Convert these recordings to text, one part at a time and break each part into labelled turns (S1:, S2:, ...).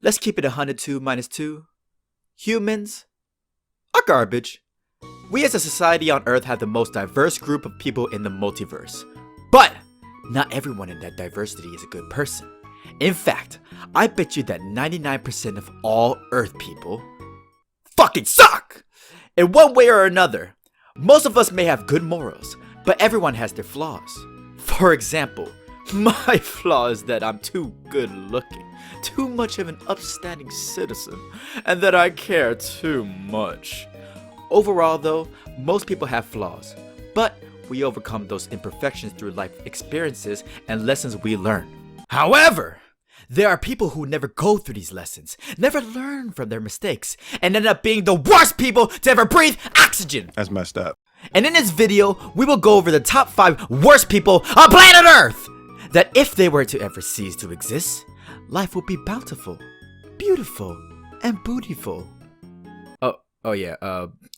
S1: Let's keep it 102 minus 2. Humans are garbage. We as a society on Earth have the most diverse group of people in the multiverse. But not everyone in that diversity is a good person. In fact, I bet you that 99% of all Earth people fucking suck! In one way or another. Most of us may have good morals, but everyone has their flaws. For example, my flaw is that I'm too good looking, too much of an upstanding citizen, and that I care too much. Overall though, most people have flaws, but we overcome those imperfections through life experiences and lessons we learn. However, there are people who never go through these lessons, never learn from their mistakes, and end up being the worst people to ever breathe oxygen.
S2: That's messed up.
S1: And in this video, we will go over the top 5 worst people on planet Earth! That if they were to ever cease to exist, life would be bountiful, beautiful, and bootyful.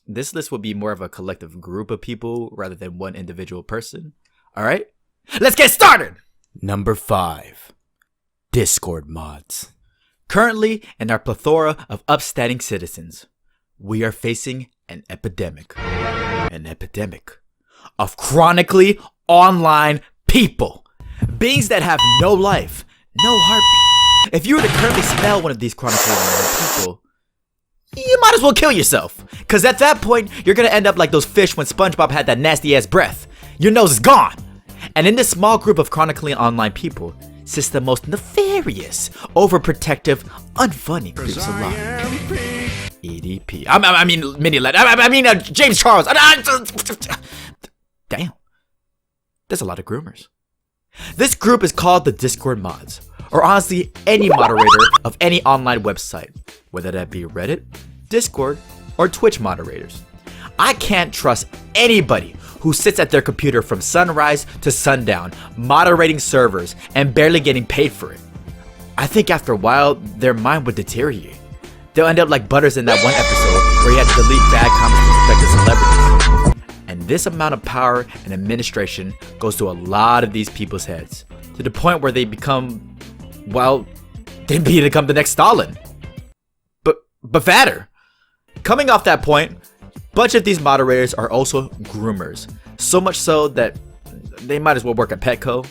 S1: This list will be more of a collective group of people rather than one individual person. Alright? Let's get started! Number 5. Discord mods. Currently, in our plethora of upstanding citizens, we are facing an epidemic. An epidemic of chronically online people. Beings that have no life, no heartbeat. If you were to currently smell one of these chronically online people, you might as well kill yourself. Cause at that point, you're gonna end up like those fish when SpongeBob had that nasty ass breath. Your nose is gone. And in this small group of chronically online people, sits the most nefarious, overprotective, unfunny creeps alive. EDP. I mean, Mini-Led. James Charles. Damn. There's a lot of groomers. This group is called the Discord mods, or honestly, any moderator of any online website, whether that be Reddit, Discord, or Twitch moderators. I can't trust anybody who sits at their computer from sunrise to sundown, moderating servers and barely getting paid for it. I think after a while, their mind would deteriorate. They'll end up like Butters in that one episode where he had to delete bad comments to protect the celebrities. And this amount of power and administration goes to a lot of these people's heads, to the point where they become, well, they become the next Stalin. But fatter. Coming off that point, bunch of these moderators are also groomers, so much so that they might as well work at Petco.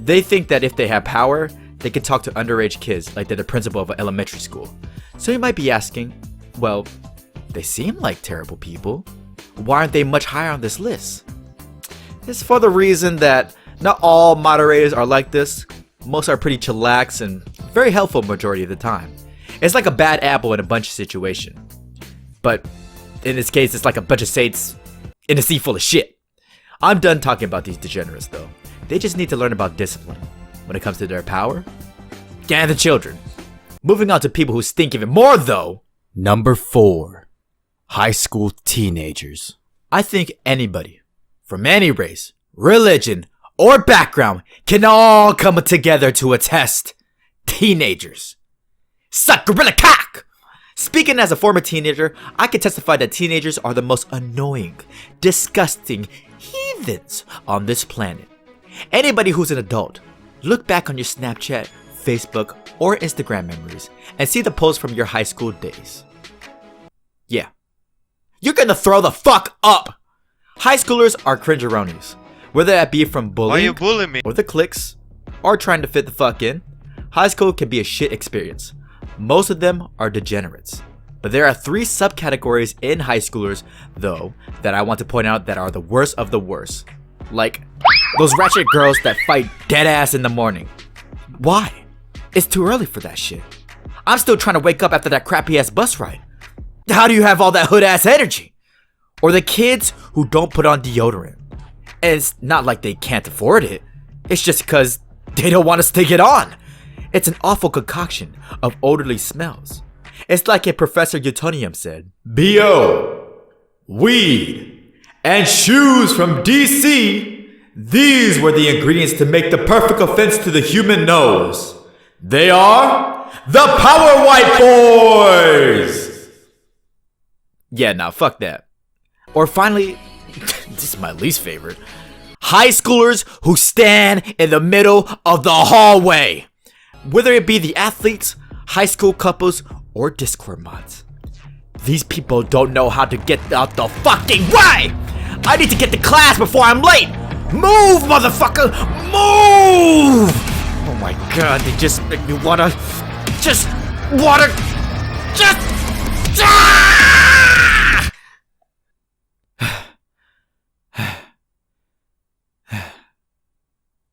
S1: They think that if they have power, they can talk to underage kids like they're the principal of an elementary school. So you might be asking, well, they seem like terrible people. Why aren't they much higher on this list? It's for the reason that not all moderators are like this. Most are pretty chillax and very helpful majority of the time. It's like a bad apple in a bunch situation. But in this case, it's like a bunch of saints in a sea full of shit. I'm done talking about these degenerates though. They just need to learn about discipline. When it comes to their power, gather children. Moving on to people who stink even more though. Number 4. High school teenagers. I think anybody, from any race, religion, or background, can all come together to attest. Teenagers. Suck gorilla cock! Speaking as a former teenager, I can testify that teenagers are the most annoying, disgusting heathens on this planet. Anybody who's an adult, look back on your Snapchat, Facebook, or Instagram memories and see the posts from your high school days. Yeah. You're gonna throw the fuck up! High schoolers are cringeronis. Whether that be from bullying,
S3: Why you bullying me?
S1: or the cliques, or trying to fit the fuck in, high school can be a shit experience. Most of them are degenerates. But there are 3 subcategories in high schoolers, though, that I want to point out that are the worst of the worst. Like, those ratchet girls that fight dead ass in the morning. Why? It's too early for that shit. I'm still trying to wake up after that crappy ass bus ride. How do you have all that hood ass energy? Or the kids who don't put on deodorant. And it's not like they can't afford it. It's just because they don't want to stick it on. It's an awful concoction of odorly smells. It's like a Professor Utonium said, B.O., weed, and shoes from D.C. These were the ingredients to make the perfect offense to the human nose. They are the Power White Boys! Yeah, nah, fuck that. Or finally, this is my least favorite. High schoolers who stand in the middle of the hallway. Whether it be the athletes, high school couples, or Discord mods. These people don't know how to get out the fucking way! I need to get to class before I'm late! Move, motherfucker! Move! Oh my god, they just make me wanna... Ah!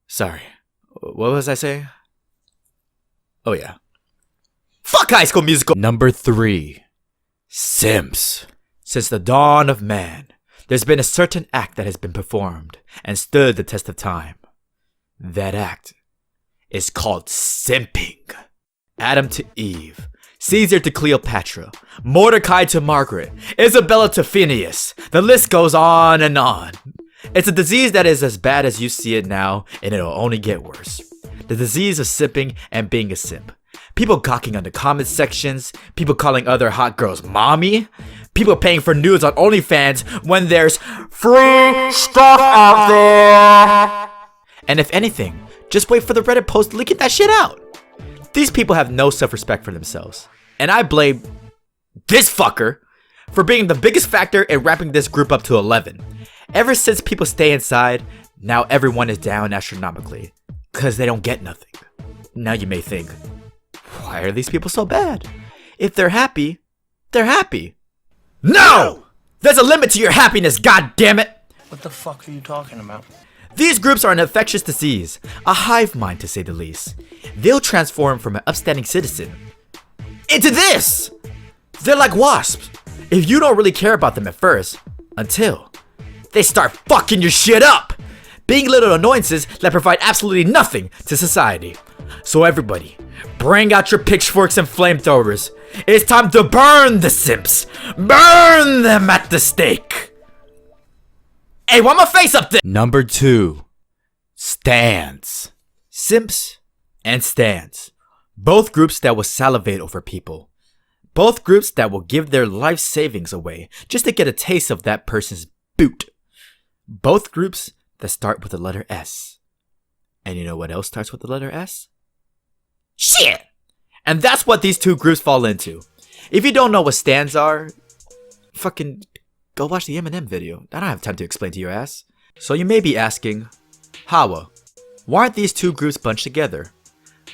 S1: Sorry. What was I saying? Oh yeah. Fuck High School Musical! Number 3. Simps. Since the dawn of man, there's been a certain act that has been performed and stood the test of time. That act is called simping. Adam to Eve, Caesar to Cleopatra, Mordecai to Margaret, Isabella to Phineas. The list goes on and on. It's a disease that is as bad as you see it now, and it'll only get worse. The disease of simping and being a simp. People gawking on the comment sections, people calling other hot girls mommy, people paying for nudes on OnlyFans when there's free stuff out there. And if anything, just wait for the Reddit post leaking that shit out. These people have no self-respect for themselves. And I blame this fucker for being the biggest factor in wrapping this group up to 11. Ever since people stay inside, now everyone is down astronomically. Cause they don't get nothing. Now you may think, why are these people so bad? If they're happy, they're happy. No! There's a limit to your happiness, goddammit!
S2: What the fuck are you talking about?
S1: These groups are an infectious disease, a hive mind to say the least. They'll transform from an upstanding citizen into this! They're like wasps. If you don't really care about them at first, until they start fucking your shit up! Being little annoyances that provide absolutely nothing to society. So everybody, bring out your pitchforks and flamethrowers. It's time to burn the simps! Burn them at the stake! Hey, why my face up there? Number 2. Stans. Simps and stans. Both groups that will salivate over people. Both groups that will give their life savings away just to get a taste of that person's boot. Both groups that start with the letter S. And you know what else starts with the letter S? Shit! And that's what these two groups fall into. If you don't know what stans are, fucking go watch the Eminem video. I don't have time to explain to your ass. So you may be asking, Hawa, why aren't these two groups bunched together?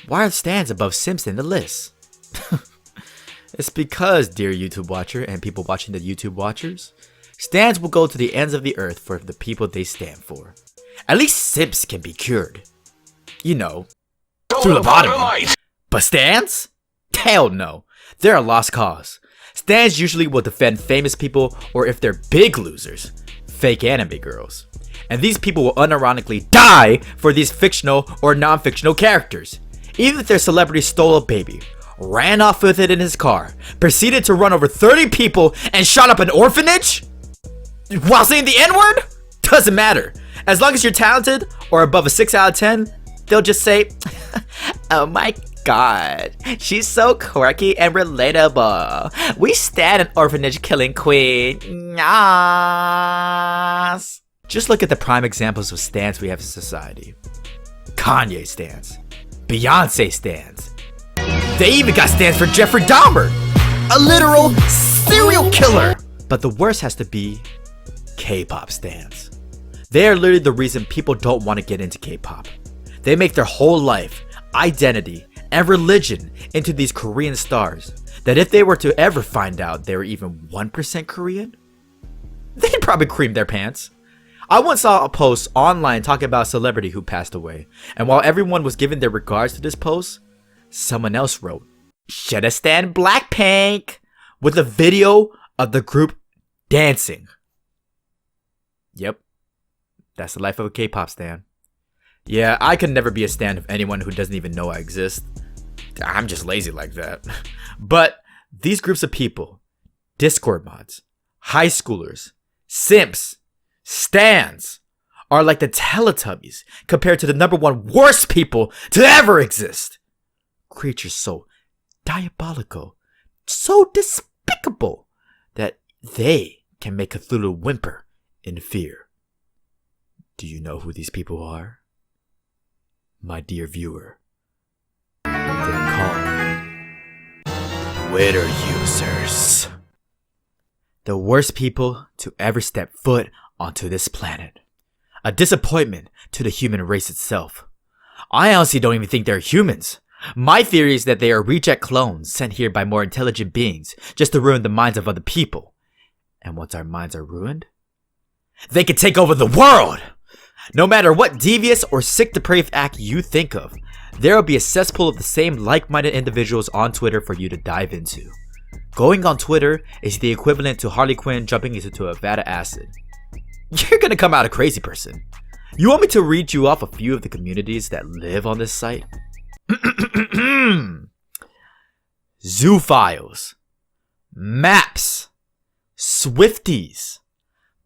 S1: Why are stans above simps in the list? It's because, dear YouTube watcher and people watching the YouTube watchers, stans will go to the ends of the earth for the people they stand for. At least simps can be cured. You know, through lobotomy. But stans? Hell no. They're a lost cause. Stans usually will defend famous people, or if they're big losers, fake anime girls. And these people will unironically die for these fictional or non-fictional characters. Even if their celebrity stole a baby, ran off with it in his car, proceeded to run over 30 people, and shot up an orphanage? While saying the N-word? Doesn't matter. As long as you're talented, or above a 6 out of 10, they'll just say, oh my god, she's so quirky and relatable. We stand an orphanage killing queen. Yes. Just look at the prime examples of stans we have in society. Kanye stans. Beyonce stans. They even got stans for Jeffrey Dahmer, a literal serial killer. But the worst has to be K-pop stans. They are literally the reason people don't want to get into K-pop. They make their whole life, identity, and religion into these Korean stars that if they were to ever find out they were even 1% Korean, they'd probably cream their pants. I once saw a post online talking about a celebrity who passed away, and while everyone was giving their regards to this post, someone else wrote, "Shoulda stan Blackpink," with a video of the group dancing. Yep, that's the life of a K-pop stan. Yeah, I could never be a stan of anyone who doesn't even know I exist. I'm just lazy like that. But these groups of people, Discord mods, high schoolers, simps, stans, are like the Teletubbies compared to the number one worst people to ever exist. Creatures so diabolical, so despicable, that they can make Cthulhu whimper in fear. Do you know who these people are? My dear viewer, they're called Twitter users. The worst people to ever step foot onto this planet. A disappointment to the human race itself. I honestly don't even think they're humans. My theory is that they are reject clones sent here by more intelligent beings just to ruin the minds of other people. And once our minds are ruined, they can take over the world! No matter what devious or sick depraved act you think of, there will be a cesspool of the same like-minded individuals on Twitter for you to dive into. Going on Twitter is the equivalent to Harley Quinn jumping into a vat of acid. You're gonna come out a crazy person. You want me to read you off a few of the communities that live on this site? Zoophiles, Maps, Swifties,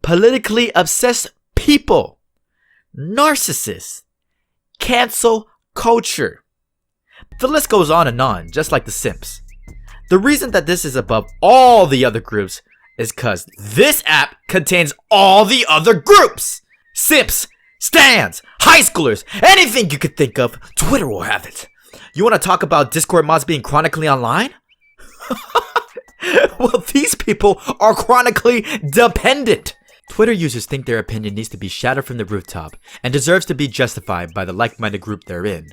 S1: politically obsessed people, narcissists, cancel culture. The list goes on and on, just like the Simps. The reason that this is above all the other groups is because this app contains all the other groups. Simps, stands, high schoolers, anything you could think of, Twitter will have it. You want to talk about Discord mods being chronically online? Well, these people are chronically dependent. Twitter users think their opinion needs to be shouted from the rooftop and deserves to be justified by the like-minded group they're in.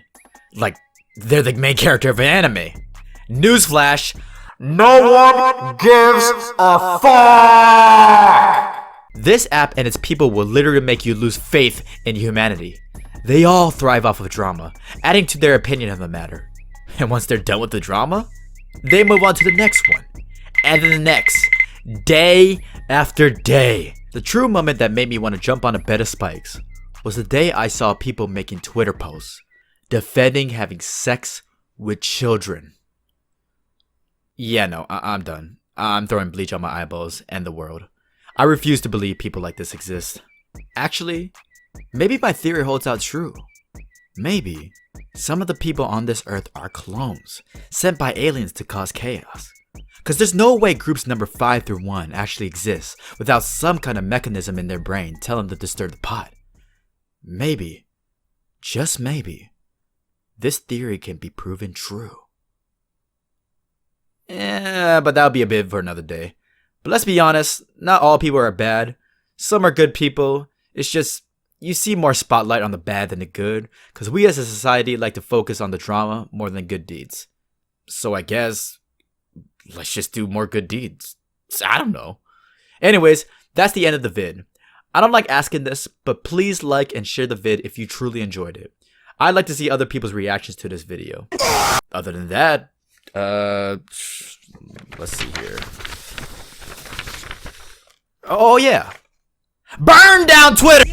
S1: Like, they're the main character of an anime. Newsflash, no one gives a fuck! This app and its people will literally make you lose faith in humanity. They all thrive off of drama, adding to their opinion of the matter. And once they're done with the drama, they move on to the next one. And then the next. Day after day. The true moment that made me want to jump on a bed of spikes was the day I saw people making Twitter posts defending having sex with children. Yeah, no, I'm done. I'm throwing bleach on my eyeballs and the world. I refuse to believe people like this exist. Actually, maybe my theory holds out true. Maybe some of the people on this earth are clones sent by aliens to cause chaos. Because there's no way groups number 5 through 1 actually exist without some kind of mechanism in their brain telling them to stir the pot. Maybe, just maybe, this theory can be proven true. But that would be a bit for another day. But let's be honest, not all people are bad. Some are good people. It's just, you see more spotlight on the bad than the good, because we as a society like to focus on the drama more than good deeds. So I guess, let's just do more good deeds. I don't know. Anyways, that's the end of the vid. I don't like asking this, but please like and share the vid if you truly enjoyed it. I'd like to see other people's reactions to this video. Other than that, let's see here. Oh yeah. Burn down Twitter!